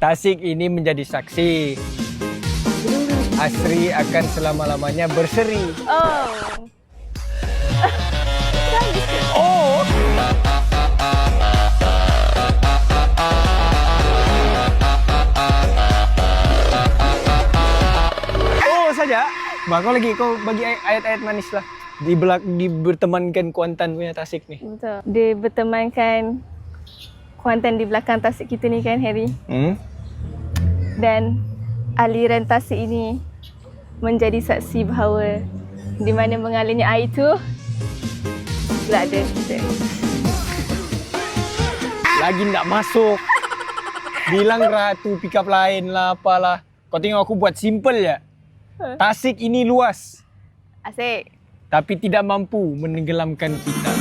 Tasik ini menjadi saksi. Asri akan selama-lamanya berseri. Oh. Oh. Oh saja. Bah, kau bagi ayat-ayat manis lah. Bertemankan Kuantan punya Tasik nih. Betul. Dia bertemankan Kuantan di belakang Tasik kita ni kan, Harry. Dan aliran Tasik ini menjadi saksi bahawa di mana mengalirnya air tu pula ada kita. Lagi nak masuk. Bilang ratu pick up lain lah apalah. Kau tengok aku buat simple je. Tasik ini luas. Asyik. Tapi tidak mampu menenggelamkan kita.